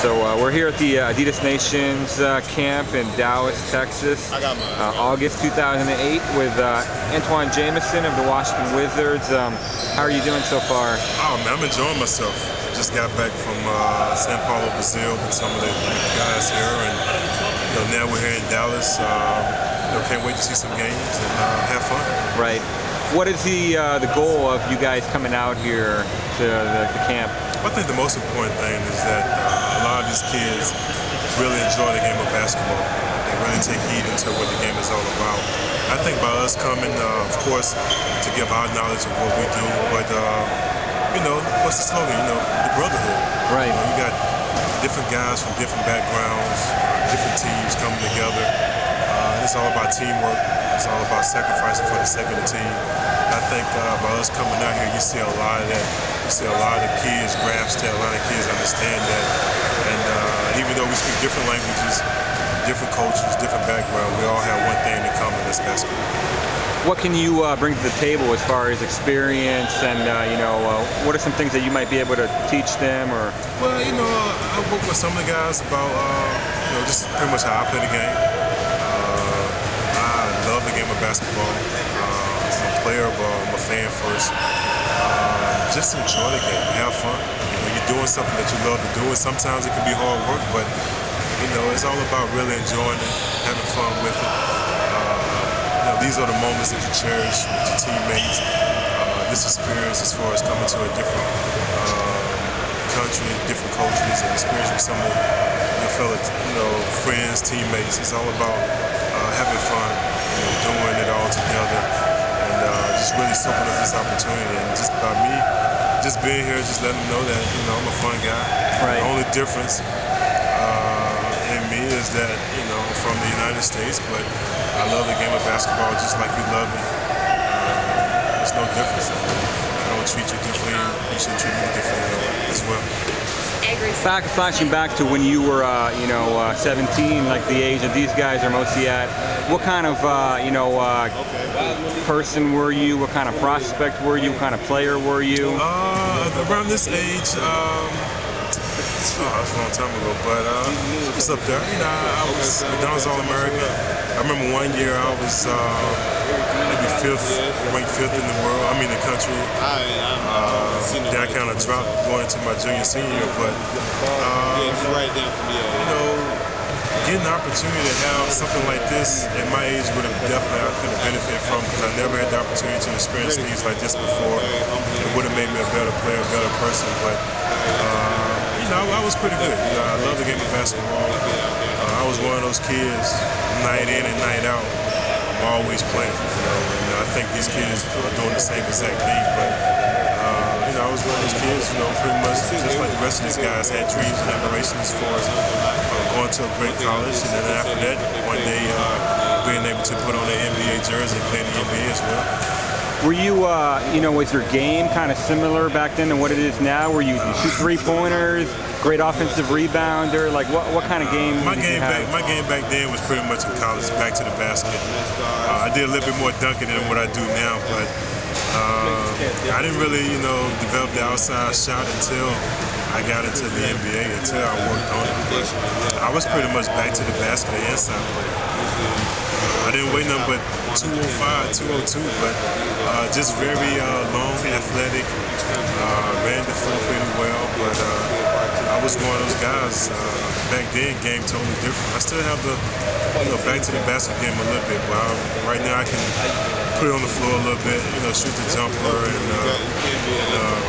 So we're here at the Adidas Nations camp in Dallas, Texas, August 2008 with Antawn Jamison of the Washington Wizards. How are you doing so far? Oh man, I'm enjoying myself. Just got back from Sao Paulo, Brazil with some of the guys here, and now we're here in Dallas. Can't wait to see some games and have fun. Right. What is the goal of you guys coming out here to the camp? I think the most important thing is that a lot of these kids really enjoy the game of basketball. They really take heed into what the game is all about. I think by us coming, of course, to give our knowledge of what we do, but what's the slogan? The brotherhood. Right. You got different guys from different backgrounds, different teams coming together. It's all about teamwork. It's all about sacrificing for the sake of the team. I think by us coming out here, you see a lot of that. You see a lot of kids grasp that, a lot of kids understand that. And even though we speak different languages, different cultures, different backgrounds, we all have one thing in common: that's basketball. What can you bring to the table as far as experience, and what are some things that you might be able to teach them? Or well, I work with some of the guys about just pretty much how I play the game. I love the game of basketball. I'm a player, but I'm a fan first. Just enjoy the game, have fun. You're doing something that you love to do, and sometimes it can be hard work, but it's all about really enjoying it, having fun with it. These are the moments that you cherish with your teammates. This experience, as far as coming to a different country, different cultures, and experiencing some of your fellow, friends, teammates. It's all about having fun, doing it all together, and just really soaking up this opportunity. And just by me, just being here, just letting them know that I'm a fun guy. Right. The only difference in me is that I'm from the United States, but I love the game of basketball just like you love it. There's no difference. I don't treat you differently. You should treat me differently as well. Flashing back to when you were, 17, like the age that these guys are mostly at, what kind of, person were you? What kind of prospect were you? What kind of player were you? Around this age, that's a long time ago, but it's up there. I was McDonald's All-American. I remember one year I was maybe ranked fifth in the world. I mean the country. Then I kind of dropped going into my junior, senior year, but getting the opportunity to have something like this at my age would have definitely I could have benefited from, because I never had the opportunity to experience things like this before. It would have made me a better player, a better person, but I was pretty good. I love the game of basketball. I was one of those kids, night in and night out. I'm always playing. And I think these kids are doing the same exact thing, but I was one of those kids, pretty much just like the rest of these guys, had dreams and aspirations for going to a great college, and then after that, one day being able to put on an NBA jersey and play in the NBA as well. Were you, was your game kind of similar back then to what it is now? Were you shoot three-pointers, great offensive rebounder? Like what kind of game? My game back then was pretty much in college, back to the basket. I did a little bit more dunking than what I do now, but I didn't really, develop the outside shot until I got into the NBA, until I worked on it. But I was pretty much back to the basket and inside player. I didn't weigh nothing but 205, 202, but just very long, athletic, ran the floor pretty well, but I was one of those guys. Back then, game totally different. I still have the, back to the basket game a little bit, but right now I can put it on the floor a little bit, shoot the jumper and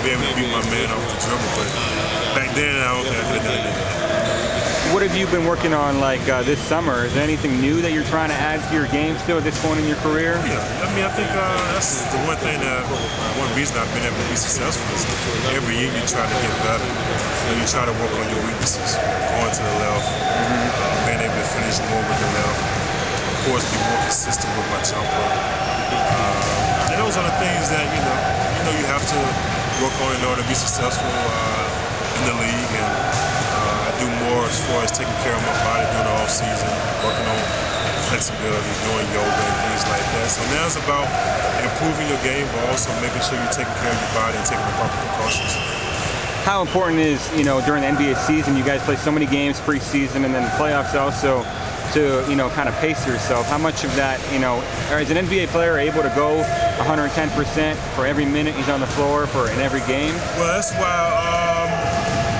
be able to beat my man off the dribble. But back then, I don't think I could have done anything. What have you been working on this summer? Is there anything new that you're trying to add to your game still at this point in your career? Yeah, I think that's the one thing one reason I've been able to be successful is every year you try to get better. You try to work on your weaknesses, going to the left, being able to finish more with the left. Of course, be more consistent with my jumper. And those are the things that you have to work on in order to be successful in the league. And do more as far as taking care of my body during the off season, working on flexibility, doing yoga and things like that. So now it's about improving your game, but also making sure you're taking care of your body and taking the proper precautions. how important is, during the NBA season, you guys play so many games preseason and then the playoffs also, to, kind of pace yourself. How much of that, or is an NBA player able to go 110% for every minute he's on the floor in every game? Well, that's why,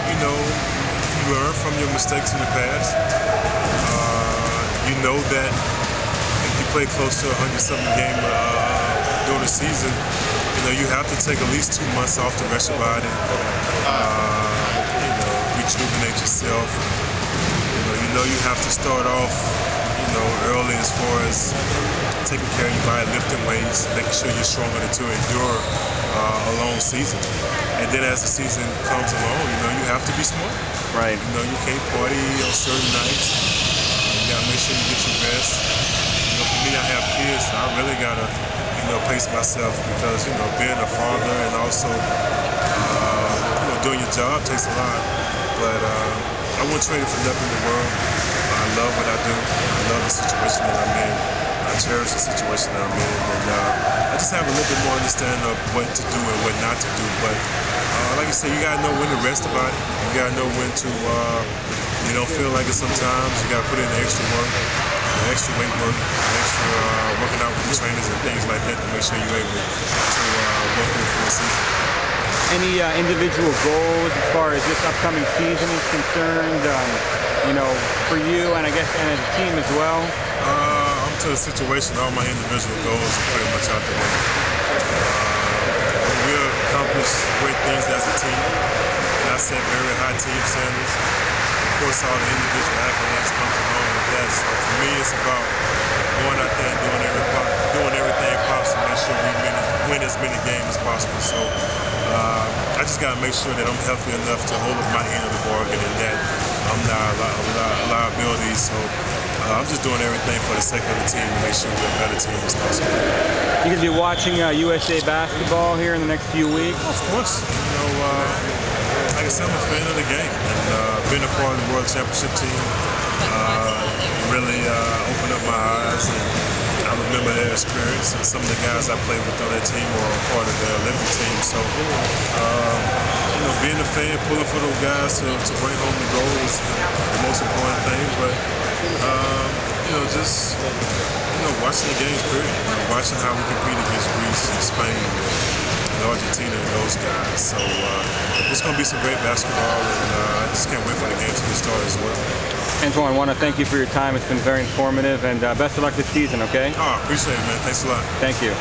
you learn from your mistakes in the past. You know that if you play close to 100-something game during the season, you have to take at least 2 months off to rest your body, rejuvenate yourself. You have to start off, early as far as taking care of your body, lifting weights, making sure you're strong enough to endure a long season. And then as the season comes along, you have to be smart. Right. You can't party on certain nights. You gotta make sure you get your rest. For me, I have kids, so I really gotta, pace myself because, being a father and also, doing your job takes a lot. But I wouldn't trade it for nothing in the world. I love what I do. I love the situation that I'm in. I cherish the situation that I'm in. And I just have a little bit more understanding of what to do and what not to do. But like I said, you gotta know when to rest about it. You gotta know when to, you don't feel like it sometimes. You gotta put in the extra work, the extra weight work, the extra working out with the trainers and things like that to make sure you're able to go through the full season. Any individual goals as far as this upcoming season is concerned, for you and I guess and as a team as well? I'm to the situation, all my individual goals are pretty much out the way. We'll accomplish great things as a team, and I set very high team standards. Of course, all the individual accolades come along with that. So for me, it's about going out there and doing everything possible to make sure we win as many games as possible. So I just got to make sure that I'm healthy enough to hold up my end of the bargain and that I'm not a liability. So I'm just doing everything for the sake of the team to make sure we're a better team as possible. You going to be watching USA basketball here in the next few weeks? Of course. Like I said, I'm a fan of the game, and being a part of the World Championship team really opened up my eyes, and I remember their experience, and some of the guys I played with on that team were a part of the Olympic team. So, being a fan, pulling for those guys to bring home the gold is the most important thing. But just watching the games, period. Watching how we compete against Greece and Spain and Argentina and those guys. So it's going to be some great basketball, and I just can't wait for the game to get started as well. Antawn, I want to thank you for your time. It's been very informative, and best of luck this season, okay? Oh, I appreciate it, man. Thanks a lot. Thank you.